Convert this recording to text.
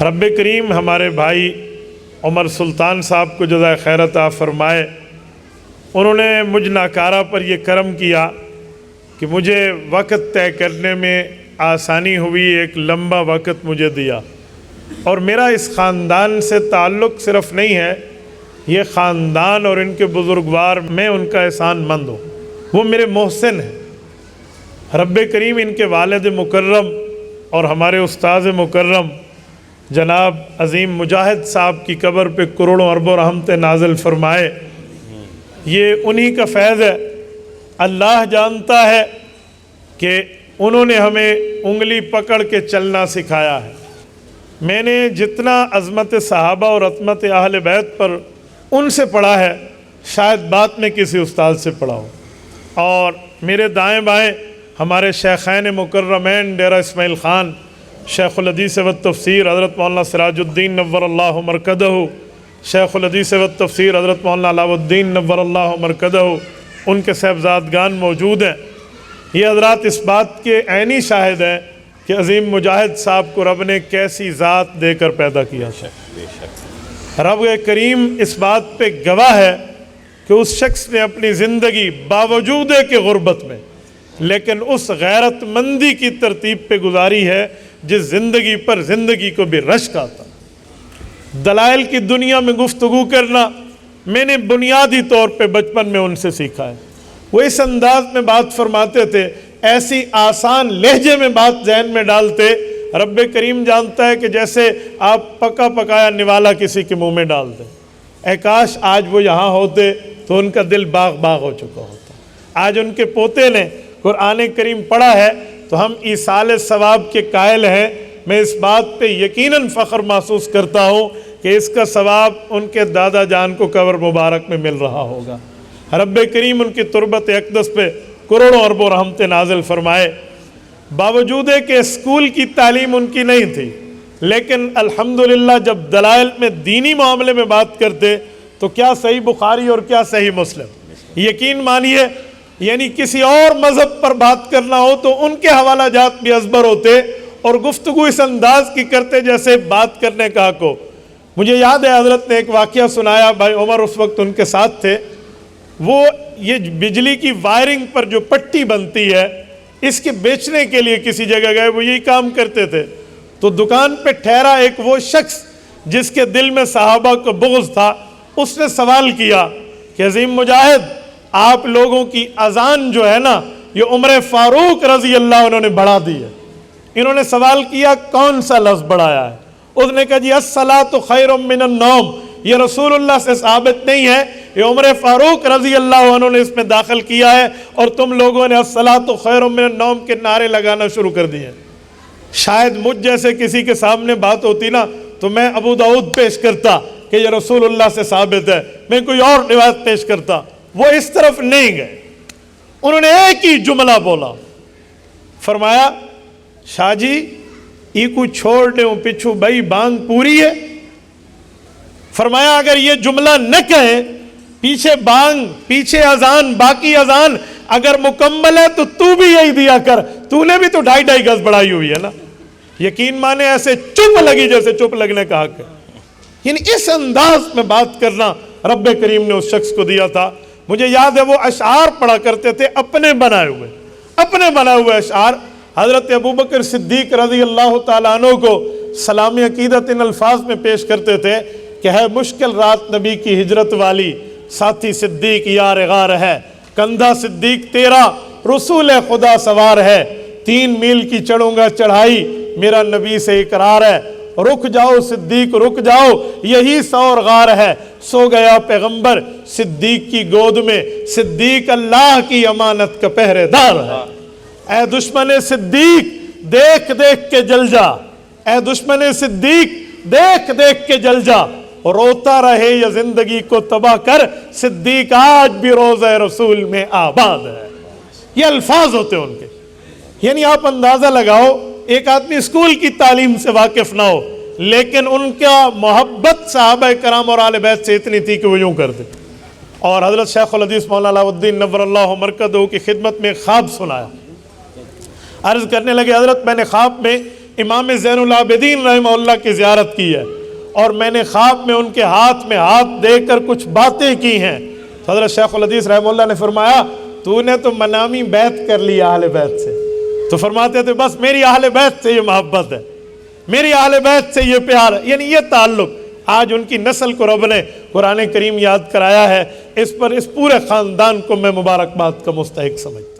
رب کریم ہمارے بھائی عمر سلطان صاحب کو جزائے خیر عطا فرمائے۔ انہوں نے مجھ ناکارہ پر یہ کرم کیا کہ مجھے وقت طے کرنے میں آسانی ہوئی، ایک لمبا وقت مجھے دیا، اور میرا اس خاندان سے تعلق صرف نہیں ہے، یہ خاندان اور ان کے بزرگوار، میں ان کا احسان مند ہوں، وہ میرے محسن ہیں۔ رب کریم ان کے والد مکرم اور ہمارے استاذ مکرم جناب عظیم مجاہد صاحب کی قبر پہ کروڑوں اربوں رحمتیں نازل فرمائے۔ یہ انہی کا فیض ہے۔ اللہ جانتا ہے کہ انہوں نے ہمیں انگلی پکڑ کے چلنا سکھایا ہے۔ میں نے جتنا عظمت صحابہ اور عظمت اہل بیت پر ان سے پڑھا ہے، شاید بعد میں کسی استاد سے پڑھا ہو۔ اور میرے دائیں بائیں ہمارے شیخین مکرمین ڈیرہ اسماعیل خان، شیخ الحدیث و تفسیر حضرت مولانا سراج الدین نور اللہ مرکزہ، شیخ الحدیث و تفسیر حضرت مولانا علاء الدین نور اللہ مرکزہ، ان کے صاحبزادگان موجود ہیں۔ یہ حضرات اس بات کے عینی شاہد ہیں کہ عظیم مجاہد صاحب کو رب نے کیسی ذات دے کر پیدا کیا۔ رب کریم اس بات پہ گواہ ہے کہ اس شخص نے اپنی زندگی باوجود کہ غربت میں، لیکن اس غیرت مندی کی ترتیب پہ گزاری ہے جس زندگی پر زندگی کو بھی رشک آتا۔ دلائل کی دنیا میں گفتگو کرنا میں نے بنیادی طور پہ بچپن میں ان سے سیکھا ہے۔ وہ اس انداز میں بات فرماتے تھے، ایسی آسان لہجے میں بات ذہن میں ڈالتے، رب کریم جانتا ہے کہ جیسے آپ پکا پکایا نوالا کسی کے منہ میں ڈال دیں۔ اے کاش آج وہ یہاں ہوتے تو ان کا دل باغ باغ ہو چکا ہوتا۔ آج ان کے پوتے نے قرآن کریم پڑھا ہے تو ہم ایصال ثواب کے قائل ہیں۔ میں اس بات پہ یقیناً فخر محسوس کرتا ہوں کہ اس کا ثواب ان کے دادا جان کو قبر مبارک میں مل رہا ہوگا۔ رب کریم ان کی تربت اقدس پہ کروڑوں اربوں رحمتیں نازل فرمائے۔ باوجود کہ اسکول کی تعلیم ان کی نہیں تھی، لیکن الحمدللہ جب دلائل میں دینی معاملے میں بات کرتے تو کیا صحیح بخاری اور کیا صحیح مسلم، یقین مانیے، یعنی کسی اور مذہب پر بات کرنا ہو تو ان کے حوالہ جات بھی ازبر ہوتے اور گفتگو اس انداز کی کرتے جیسے بات کرنے کا حق ہو۔ مجھے یاد ہے حضرت نے ایک واقعہ سنایا، بھائی عمر اس وقت ان کے ساتھ تھے۔ وہ یہ بجلی کی وائرنگ پر جو پٹی بنتی ہے، اس کے بیچنے کے لیے کسی جگہ گئے، وہ یہی کام کرتے تھے۔ تو دکان پہ ٹھہرا ایک وہ شخص جس کے دل میں صحابہ کو بغض تھا، اس نے سوال کیا کہ عظیم مجاہد، آپ لوگوں کی اذان جو ہے نا، یہ عمر فاروق رضی اللہ عنہ نے بڑھا دی ہے۔ انہوں نے سوال کیا کون سا لفظ بڑھایا ہے؟ اس نے کہا جی الصلاۃ خیر من النوم، یہ رسول اللہ سے ثابت نہیں ہے، یہ عمر فاروق رضی اللہ عنہ نے اس میں داخل کیا ہے، اور تم لوگوں نے الصلاۃ خیر من النوم کے نعرے لگانا شروع کر دیے۔ شاید مجھ جیسے کسی کے سامنے بات ہوتی نا تو میں ابو داؤد پیش کرتا کہ یہ رسول اللہ سے ثابت ہے، میں کوئی اور روایت پیش کرتا۔ وہ اس طرف نہیں گئے، انہوں نے ایک ہی جملہ بولا، فرمایا شاہ جی یہ کوئی چھوڑ دے پچھو بھائی بانگ پوری ہے۔ فرمایا اگر یہ جملہ نہ کہیں، پیچھے بانگ، پیچھے اذان، باقی اذان اگر مکمل ہے تو بھی یہی دیا کر، تو نے بھی تو 2.5 گز بڑھائی ہوئی ہے نا۔ یقین مانے ایسے چپ لگی جیسے چپ لگنے کا حق ہے۔ یعنی اس انداز میں بات کرنا رب کریم نے اس شخص کو دیا تھا۔ مجھے یاد ہے وہ اشعار پڑھا کرتے تھے، اپنے بنائے ہوئے اشعار۔ حضرت ابوبکر صدیق رضی اللہ تعالیٰ عنہ کو سلامی عقیدت ان الفاظ میں پیش کرتے تھے کہ ہے مشکل رات نبی کی ہجرت والی، ساتھی صدیق یار غار ہے، کندھا صدیق تیرا رسول خدا سوار ہے، 3 میل کی چڑھوں گا چڑھائی میرا نبی سے اقرار ہے، رک جاؤ صدیق رک جاؤ یہی سور غار ہے، سو گیا پیغمبر صدیق کی گود میں، صدیق اللہ کی امانت کا پہرے دار ہے۔ اے دشمن صدیق دیکھ دیکھ کے جل جا، اے دشمن صدیق دیکھ دیکھ کے جل جا، روتا رہے یا زندگی کو تباہ کر، صدیق آج بھی روضہ رسول میں آباد ہے۔ یہ الفاظ ہوتے ہیں ان کے۔ یعنی آپ اندازہ لگاؤ، ایک آدمی اسکول کی تعلیم سے واقف نہ ہو، لیکن ان کا محبت صحابہ کرام اور آل بیت سے اتنی تھی کہ وہ یوں کرتے۔ اور حضرت شیخ الحدیث مولانا علاء الدین نور اللہ مرکزہ کی خدمت میں خواب سنایا۔ عرض کرنے لگے حضرت میں نے خواب میں امام زین العابدین رحمہ اللہ کی زیارت کی ہے اور میں نے خواب میں ان کے ہاتھ میں ہاتھ دے کر کچھ باتیں کی ہیں. حضرت شیخ الحدیث رحمہ اللہ نے فرمایا تو نے تو منامی بیعت کر لی اہل بیت سے. تو فرماتے تھے بس میری اہل بیت سے یہ محبت ہے, میری اہل بیت سے یہ پیار ہے, یعنی یہ تعلق. آج ان کی نسل کو رب نے قرآن کریم یاد کرایا ہے, اس پر اس پورے خاندان کو میں مبارکباد کا مستحق سمجھتا ہوں.